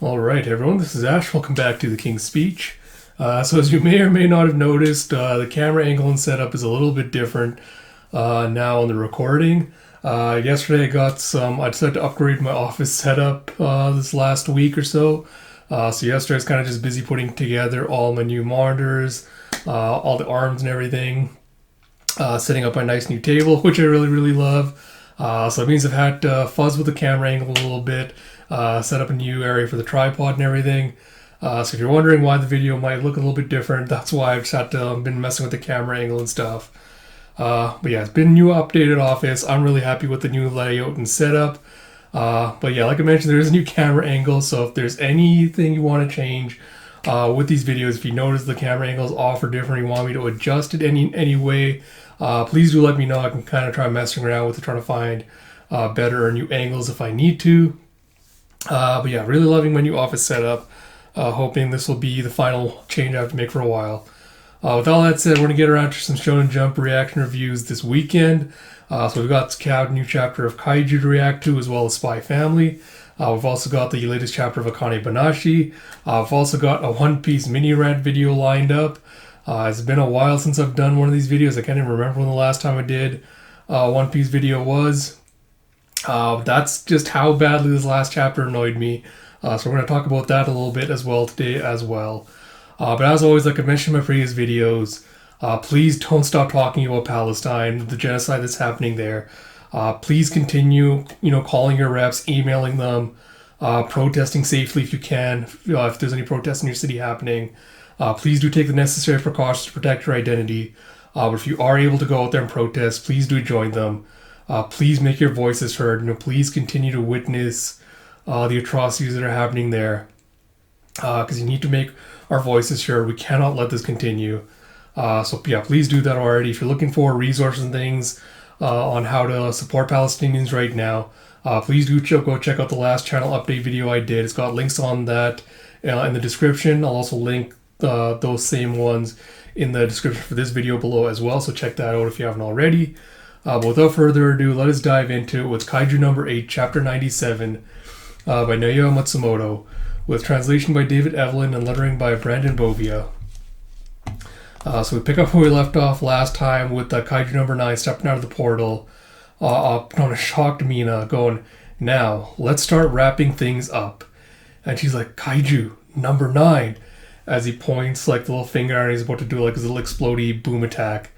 All right, everyone, this is Ash. Welcome back to the King's Speech. So as you may or may not have noticed, the camera angle and setup is a little bit different now on the recording. Yesterday I decided to upgrade my office setup this last week or so. So yesterday I was kind of just busy putting together all my new monitors, all the arms and everything, setting up my nice new table, which I really, really love. So it means I've had to fuzz with the camera angle a little bit, set up a new area for the tripod and everything. So if you're wondering why the video might look a little bit different, that's why I've just been messing with the camera angle and stuff. But yeah, it's been a new updated office. I'm really happy with the new layout and setup. But yeah, like I mentioned, there is a new camera angle. So if there's anything you want to change with these videos, if you notice the camera angle is off or different, you want me to adjust it any way, please do let me know. I can kind of try messing around with it, trying to find better or new angles if I need to. But yeah, really loving my new office setup. Hoping this will be the final change I have to make for a while. With all that said, we're going to get around to some Shonen Jump reaction reviews this weekend. So we've got a new chapter of Kaiju to react to, as well as Spy Family. We've also got the latest chapter of Akane Banashi. We've also got a One Piece mini rant video lined up. It's been a while since I've done one of these videos. I can't even remember when the last time I did a One Piece video was. That's just how badly this last chapter annoyed me. So we're going to talk about that a little bit as well today as well. But as always, like I mentioned in my previous videos, please don't stop talking about Palestine, the genocide that's happening there. Please continue, calling your reps, emailing them, protesting safely if you can. If there's any protests in your city happening, please do take the necessary precautions to protect your identity. But if you are able to go out there and protest, please do join them. Please make your voices heard. Please continue to witness the atrocities that are happening there, because you need to make our voices heard. We cannot let this continue. So yeah, please do that already. If you're looking for resources and things on how to support Palestinians right now, please do go check out the last channel update video I did. It's got links on that in the description. I'll also link those same ones in the description for this video below as well, so check that out if you haven't already. But without further ado, let us dive into it with Kaiju No.8, Chapter 97, by Naoya Matsumoto, with translation by David Evelyn and lettering by Brandon Bovia. So we pick up where we left off last time with Kaiju No.9 stepping out of the portal, on a shocked Mina going, "Now, let's start wrapping things up." And she's like, "Kaiju No.9," as he points like the little finger and he's about to do like his little explodey boom attack.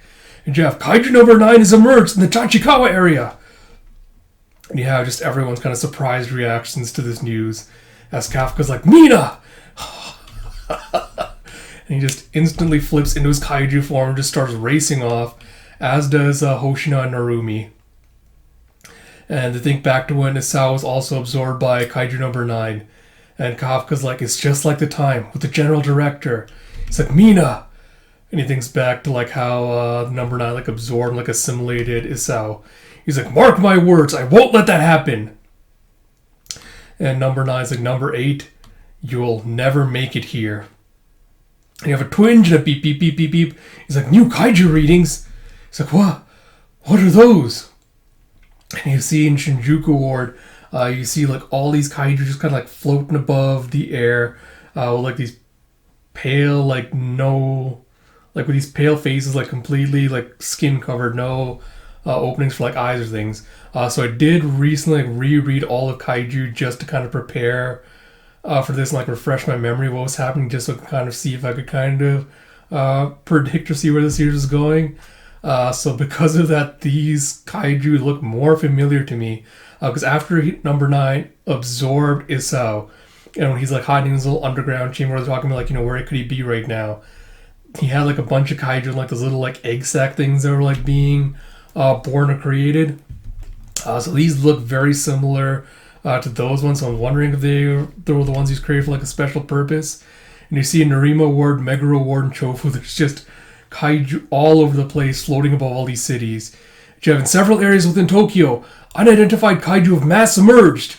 And Jeff, "Kaiju No.9 has emerged in the Tachikawa area." And you have just everyone's kind of surprised reactions to this news, as Kafka's like, "Mina!" And he just instantly flips into his kaiju form and just starts racing off, as does Hoshina and Narumi. And they think back to when Isao was also absorbed by Kaiju No.9. And Kafka's like, "It's just like the time with the general director." He's like, "Mina!" And he thinks back to like how No.9 like absorbed and like assimilated Isao. He's like, "Mark my words, I won't let that happen." And No.9's like, "No.8, you'll never make it here." And you have a twinge and a beep, beep, beep, beep, beep. He's like, "New kaiju readings." He's like, "What? What are those?" And you see in Shinjuku Ward, you see like all these kaiju just kind of like floating above the air, with like these pale, like with these pale faces, like completely like skin covered, no openings for like eyes or things. So I did recently like reread all of Kaiju just to kind of prepare for this and like refresh my memory of what was happening, just so I could kind of see if I could kind of predict or see where the series is going. So because of that, these Kaiju look more familiar to me, because after No.9 absorbed Isao, and when he's like hiding in his little underground chamber, they're talking about like, where could he be right now? He had like a bunch of Kaiju, like those little like egg sac things that were like being born or created. So these look very similar to those ones. So I'm wondering if they were the ones he's created for like a special purpose. And you see in Narima Ward, Meguro Ward, and Chofu, there's just Kaiju all over the place, floating above all these cities. You have in several areas within Tokyo, unidentified Kaiju have mass emerged.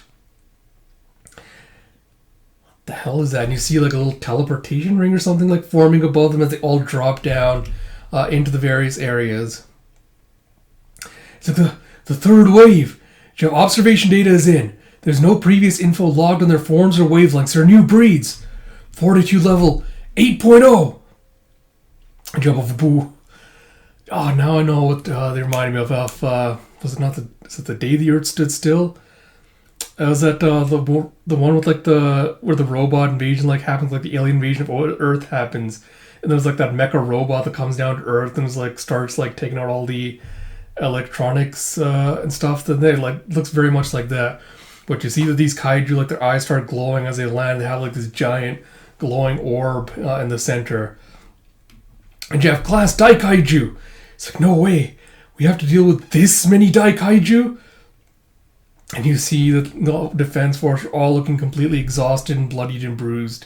The hell is that? And you see like a little teleportation ring or something like forming above them as they all drop down into the various areas. It's like the third wave. Observation data is in. The There's no previous info logged on their forms or wavelengths. They're new breeds. Fortitude level 8.0. I jump off a boo. Oh, now I know what they reminded me of. Was it not is it the day the Earth stood still? Was that the one with like where the robot invasion like happens, like the alien invasion of Earth happens, and there's like that mecha robot that comes down to Earth and is like starts like taking out all the electronics and stuff. Then they like looks very much like that. But you see that these kaiju, like their eyes start glowing as they land. They have like this giant glowing orb in the center. And you have class Daikaiju. It's like, no way. We have to deal with this many Daikaiju? And you see the defense force are all looking completely exhausted and bloodied and bruised.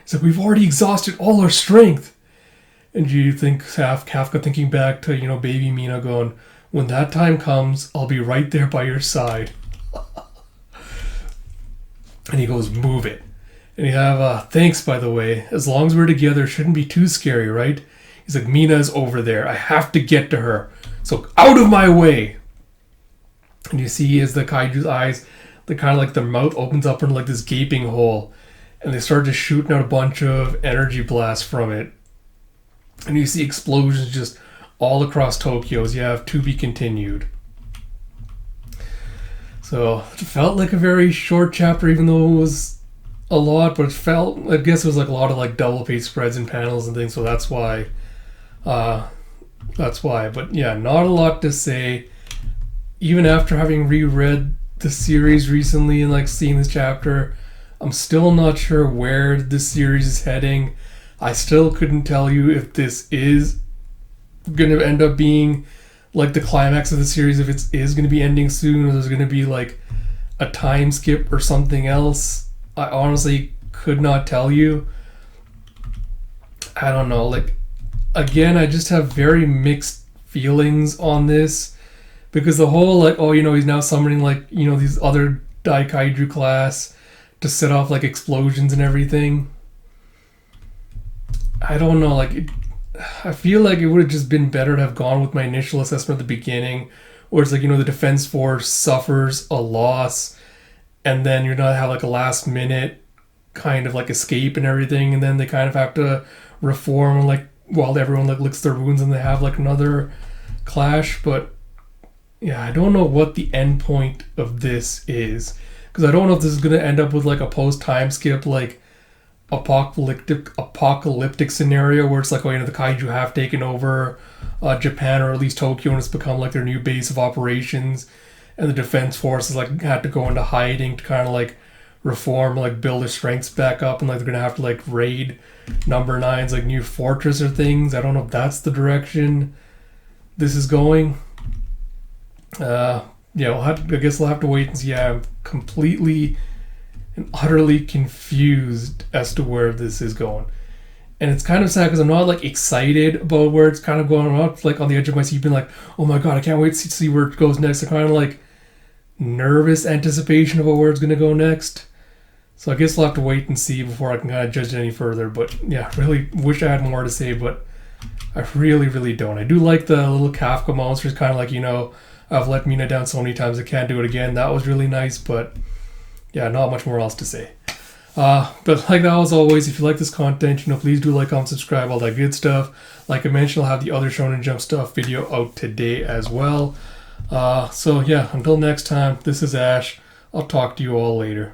It's like, we've already exhausted all our strength. And you think, Kafka thinking back to, baby Mina going, when that time comes, I'll be right there by your side. And he goes, move it. And you have, thanks, by the way. As long as we're together, it shouldn't be too scary, right? He's like, Mina's over there. I have to get to her. So out of my way. And you see as the kaiju's eyes, they kind of like their mouth opens up into like this gaping hole. And they start just shooting out a bunch of energy blasts from it. And you see explosions just all across Tokyo as you have to be continued. So it felt like a very short chapter, even though it was a lot. But I guess it was like a lot of like double page spreads and panels and things. So that's why. But yeah, not a lot to say. Even after having reread the series recently and like seeing this chapter, I'm still not sure where this series is heading. I still couldn't tell you if this is going to end up being like the climax of the series, if it is going to be ending soon, or there's going to be like a time skip or something else. I honestly could not tell you. I don't know. Like, again, I just have very mixed feelings on this. Because the whole, like, he's now summoning, like, these other Daikaiju class to set off, like, explosions and everything. I don't know, like, I feel like it would have just been better to have gone with my initial assessment at the beginning, where it's like, the defense force suffers a loss, and then you're not have, like, a last minute kind of, like, escape and everything, and then they kind of have to reform, like, while everyone, like, licks their wounds and they have, like, another clash, but yeah, I don't know what the end point of this is, because I don't know if this is going to end up with like a post time skip, like apocalyptic scenario where it's like, the kaiju have taken over Japan, or at least Tokyo, and it's become like their new base of operations, and the defense forces like had to go into hiding to kind of like reform, like build their strengths back up, and like they're gonna have to like raid number 9's like new fortress or things. I don't know if that's the direction this is going. I guess we'll have to wait and see. I'm completely and utterly confused as to where this is going. And it's kind of sad because I'm not like excited about where it's kind of going. I'm not like on the edge of my seat being like, oh my god, I can't wait to see where it goes next. I'm kind of like nervous anticipation about where it's going to go next. So I guess we'll have to wait and see before I can kind of judge it any further. But yeah, really wish I had more to say, but I really, really don't. I do like the little Kafka monsters, kind of like, I've let Mina down so many times I can't do it again. That was really nice, but yeah, not much more else to say. But like that, as always, if you like this content, please do like, comment, subscribe, all that good stuff. Like I mentioned, I'll have the other Shonen Jump stuff video out today as well. So yeah, until next time, this is Ash. I'll talk to you all later.